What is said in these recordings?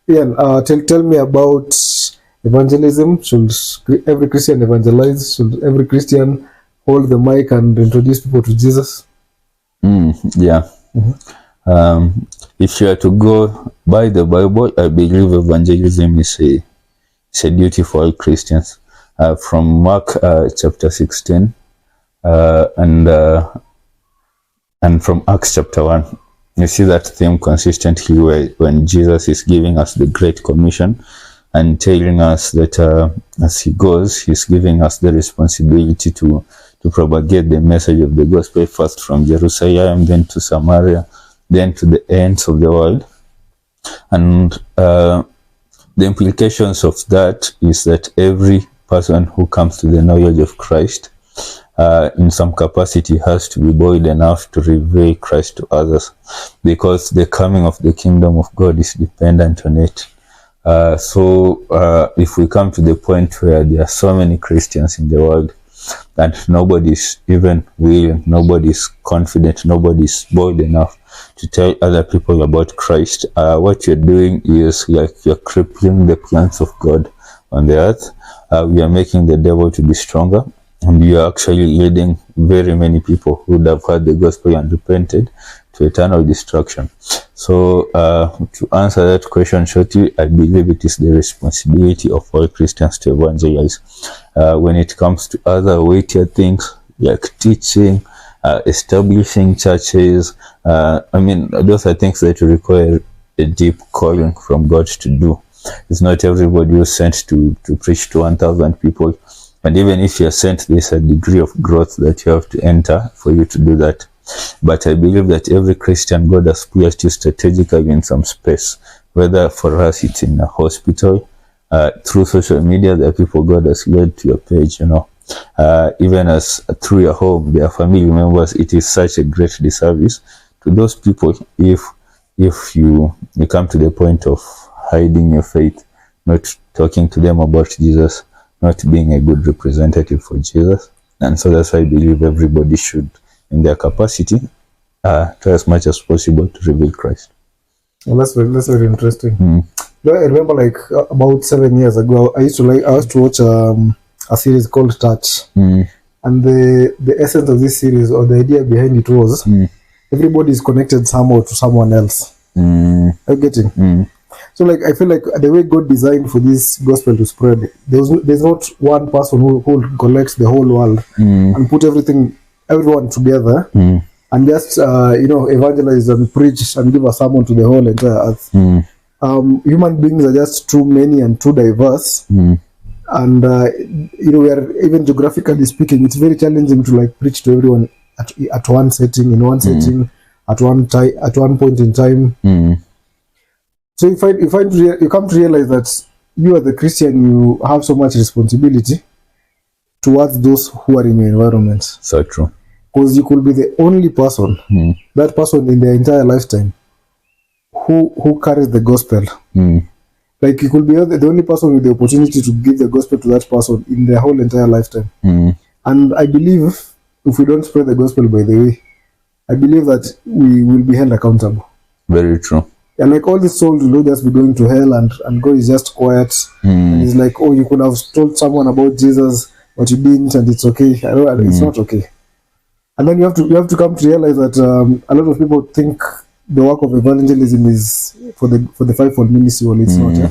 Ian, tell me about evangelism. Should every Christian evangelize? Should every Christian hold the mic and introduce people to Jesus? Yeah. If you are to go by the Bible, I believe evangelism is a duty for all Christians. From Mark chapter 16 and from Acts chapter 1, you see that theme consistently when Jesus is giving us the Great Commission and telling us that as he goes, he's giving us the responsibility to propagate the message of the gospel, first from Jerusalem, then to Samaria, then to the ends of the world. And the implications of that is that every person who comes to the knowledge of Christ in some capacity has to be bold enough to reveal Christ to others, because the coming of the kingdom of God is dependent on it. So if we come to the point where there are so many Christians in the world and nobody's even willing, nobody's confident, nobody's bold enough to tell other people about Christ, what you're doing is like you're crippling the plans of God on the earth. We are making the devil to be stronger, and you are actually leading very many people who would have heard the gospel and repented to eternal destruction. So to answer that question shortly, I believe it is the responsibility of all Christians to evangelize. When it comes to other weightier things like teaching, establishing churches, those are things that require a deep calling from God to do. It's not everybody who's sent to preach to 1,000 people. And even if you're sent, there's a degree of growth that you have to enter for you to do that. But I believe that every Christian, God has placed you strategically in some space, whether for us it's in a hospital, through social media, there are people God has led to your page, even as through your home, their family members. It is such a great disservice to those people if you come to the point of hiding your faith, not talking to them about Jesus, not being a good representative for Jesus. And so that's why I believe everybody should, in their capacity, try as much as possible to reveal Christ. Well, that's very interesting. I remember, like about 7 years ago, I used to watch a series called Touch, and the essence of this series, or the idea behind it, was everybody is connected somehow to someone else. Are you getting? So, like, I feel like the way God designed for this gospel to spread, there's not one person who collects the whole world and put everyone together and just evangelize and preach and give a sermon to the whole entire earth. Human beings are just too many and too diverse, and we are, even geographically speaking, it's very challenging to like preach to everyone at one setting, in one setting, at one point in time. So you come to realize that you, as the Christian, you have so much responsibility towards those who are in your environment. So true. Because you could be the only person, that person in their entire lifetime, who carries the gospel. Like, you could be the only person with the opportunity to give the gospel to that person in their whole entire lifetime. And I believe if we don't spread the gospel, by the way, I believe that we will be held accountable. Very true. And like, all these souls will just be going to hell, and God is just quiet. And he's like, oh, you could have told someone about Jesus, but you didn't, and it's okay. It's not okay. And then you have to come to realize that a lot of people think the work of evangelism is for the fivefold ministry. Well, it's not. Yeah?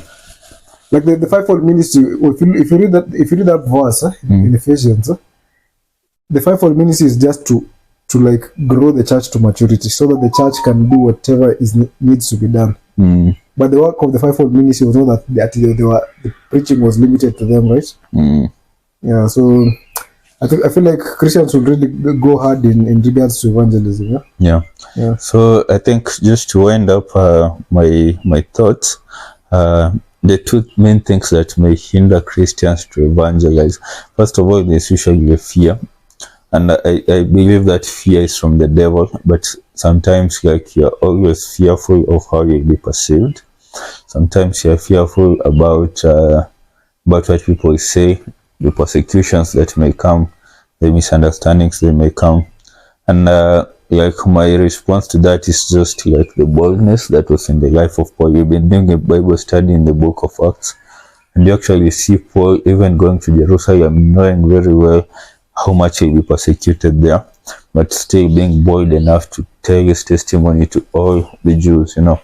Like the fivefold ministry. If you read that verse in Ephesians, the fivefold ministry is just to like grow the church to maturity, so that the church can do whatever needs to be done. But the work of the fivefold ministry was not that the preaching was limited to them, right? Yeah. So I feel like Christians should really go hard in regards to evangelism. Yeah. So I think, just to wind up my thoughts, the two main things that may hinder Christians to evangelize. First of all, there's usually fear. And I believe that fear is from the devil, but sometimes, like, you're always fearful of how you'll be perceived. Sometimes you're fearful about what people say, the persecutions that may come, the misunderstandings that may come. And like my response to that is just like the boldness that was in the life of Paul. We've been doing a Bible study in the book of Acts, and you actually see Paul even going to Jerusalem, knowing very well how much he'll be persecuted there, but still being bold enough to tell his testimony to all the Jews, you know.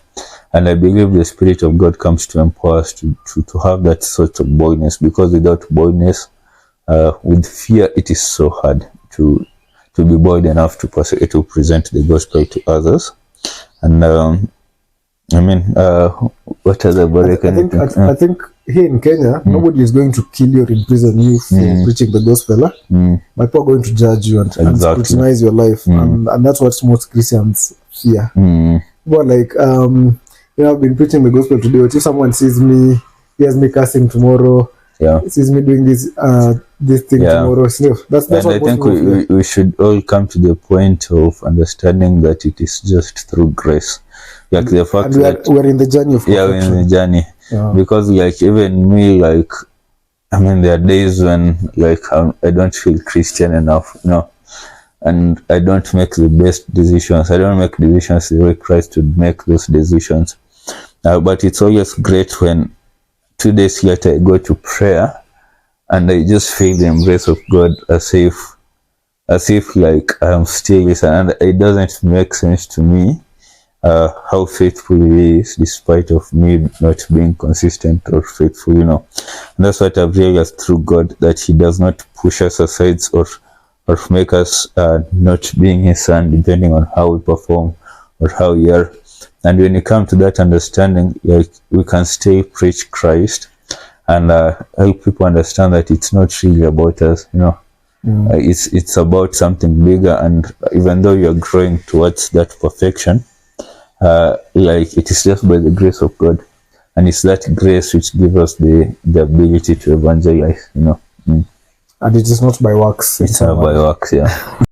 And I believe the Spirit of God comes to empower us to have that sort of boldness, because without boldness, with fear, it is so hard to be bold enough to present the gospel to others. And I mean, what other I think here in Kenya, nobody is going to kill you or imprison you for preaching the gospel, but people are going to judge you and scrutinize your life, and that's what most Christians fear. But like, you know, I've been preaching the gospel today, but if someone sees me, hears me cursing tomorrow, sees me doing this thing tomorrow, that's and what I think we should all come to the point of understanding that it is just through grace. Like the fact that we're in the journey of perfection. we're in the journey. Because like even me, like, I mean, there are days when like I don't feel Christian enough, you know, and I don't make the best decisions. I don't make decisions the way Christ would make those decisions. But it's always great when 2 days later I go to prayer and I just feel the embrace of God, as if like I'm still listening, and it doesn't make sense to me how faithful he is, despite of me not being consistent or faithful, you know. And that's what I've realized through God, that he does not push us aside or make us not being his son, depending on how we perform or how we are. And when you come to that understanding, like, we can still preach Christ and help people understand that it's not really about us, you know. It's about something bigger, and even though you're growing towards that perfection, like, it is just by the grace of God, and it's that grace which gives us the ability to evangelize, you know. And it is not by works. It's not by works,